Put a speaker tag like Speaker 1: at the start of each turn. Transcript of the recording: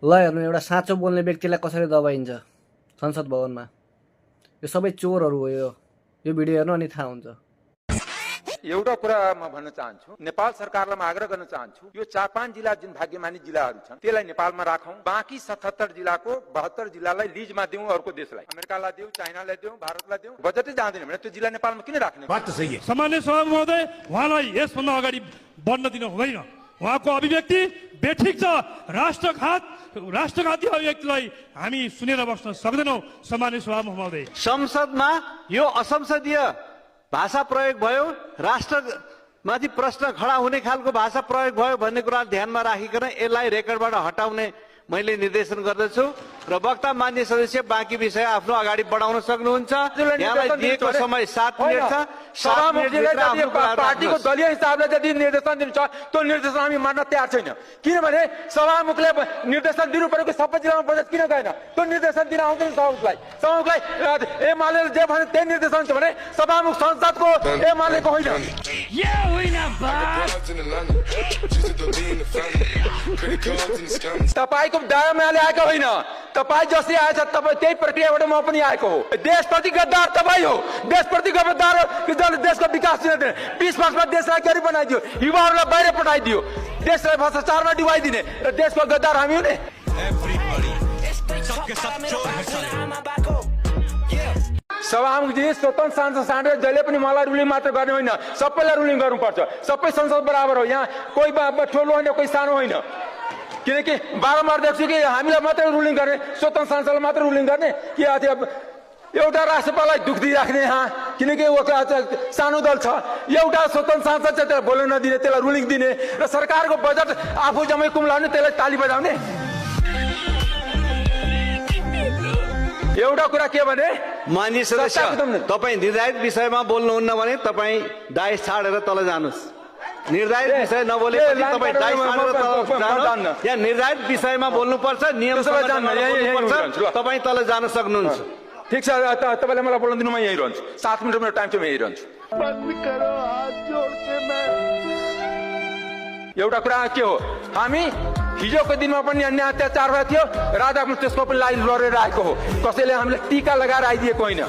Speaker 1: ल हेर्नु एउटा साँचो बोल्ने व्यक्तिलाई कसरी दबाइन्छ संसद भवनमा। यो सबै चोरहरू हो। यो भिडियो हेर्नु अनि थाहा हुन्छ।
Speaker 2: एउटा कुरा म भन्न चाहन्छु, नेपाल सरकारलाई म आग्रह गर्न चाहन्छु, यो 4-5 जिल्ला जुन भाग्यमानी जिल्लाहरू छन् त्यसलाई नेपालमा राखौं, बाँकी 77 जिल्लाको 72 जिल्लालाई लिजमा दिउँ, अर्को देशलाई, अमेरिकालाई दिउँ, चाइनालाई दिउँ, भारतलाई दिउँ। बजेटै जाँदैन भने त्यो जिल्ला नेपालमा किन राख्ने?
Speaker 3: बात त सही है।
Speaker 4: सामान्य सभा महोदय, उहाँलाई यसभन्दा अगाडि बढ्न दिन हुँदैन। उहाँको अभिव्यक्ति बेठिक छ। राष्ट्रघाती अभिव्यक्तिलाई हामी सुनेर बस्न सक्दैनौँ। सामान्य सभा महोदय,
Speaker 5: संसदमा यो असंसदीय भाषा प्रयोग भयो, राष्ट्रमाथि प्रश्न खडा हुने खालको भाषा प्रयोग भयो भन्ने कुरा ध्यानमा राखिकन यसलाई रेकर्डबाट हटाउने मैले निर्देशन गर्दछु र वक्ता मान्य सदस्य बाँकी विषय आफ्नो अगाडि बढाउन सक्नुहुन्छ। यहाँलाई दिएको समय 7 मिनेट छ।
Speaker 2: पार्टीको दलीय हिसाबले यदि निर्देशन दिनु छ त्यो निर्देशन हामी मान्न तयार छैन। किनभने सभामुखले निर्देशन दिनु परेको सबै जिल्लामा बजेट किन गएन? त्यो निर्देशन दिन आउँदैन सभामुखलाई। एमाले जे भने त्यही निर्देशन छ भने सभामुख संसदको एमालेको होइन। तपाईको दायामाले आएको होइन, तपाईँ जसरी आएछ तपाईँ त्यही प्रक्रियाबाट म पनि आएको हो। देशप्रति गद्दार तपाईँ हो। देशप्रति गद्दार जसले देशको विकास दिन 20 वर्षमा देशलाई गरी बनाइदियो, युवाहरूलाई बाहिर पठाइदियो, देशलाई भ्रष्टाचारमा डुबाइदिने र देशको गद्दार हामी हो नि। सभामुखजी स्वतन्त्र सांसद साँडेर जहिले पनि मलाई रुलिङ मात्र गर्ने होइन, सबैलाई रुलिङ गर्नुपर्छ। सबै संसद बराबर हो। यहाँ कोही ठुलो होइन, कोही सानो होइन। किनकि बारम्बार देख्छु कि हामीलाई मात्रै रुलिङ गर्ने, स्वतन्त्र सांसदलाई मात्रै रुलिङ गर्ने कि एउटा राष्ट्रपाललाई दुख दिइराख्ने यहाँ। किनकि सानो दल छ, एउटा स्वतन्त्र सांसद चाहिँ त्यसलाई बोल्न नदिने, त्यसलाई रुलिङ दिने र सरकारको बजेट आफू जम्मै कुम्लाउने, त्यसलाई ताली बजाउने। एउटा कुरा के भने
Speaker 5: मान्य सदस्य, तपाईँ निर्धारित विषयमा बोल्नुहुन्न भने तपाईँ डाइस छाडेर तल जानुहोस्। निर्धारित विषय नबोलेपछि तपाईँ डाइस छाडेर तल जानुहोस्। यहाँ निर्धारित विषयमा बोल्नुपर्छ, नियम तपाईँ तल जान सक्नुहुन्छ।
Speaker 2: ठिक छ, तपाईँले मलाई बोल्न दिनु, म यही रहन्छु। 7 मिनट मेरो टाइम छ, म यही रहन्छु। एउटा कुरा के हो, हामी हिजोको दिनमा पनि अन्याय अत्याचार भएको थियो, राजा त्यसको पनि लागि लडेर आएको हो। कसैले हामीलाई टीका लगाएर आइदिएको होइन।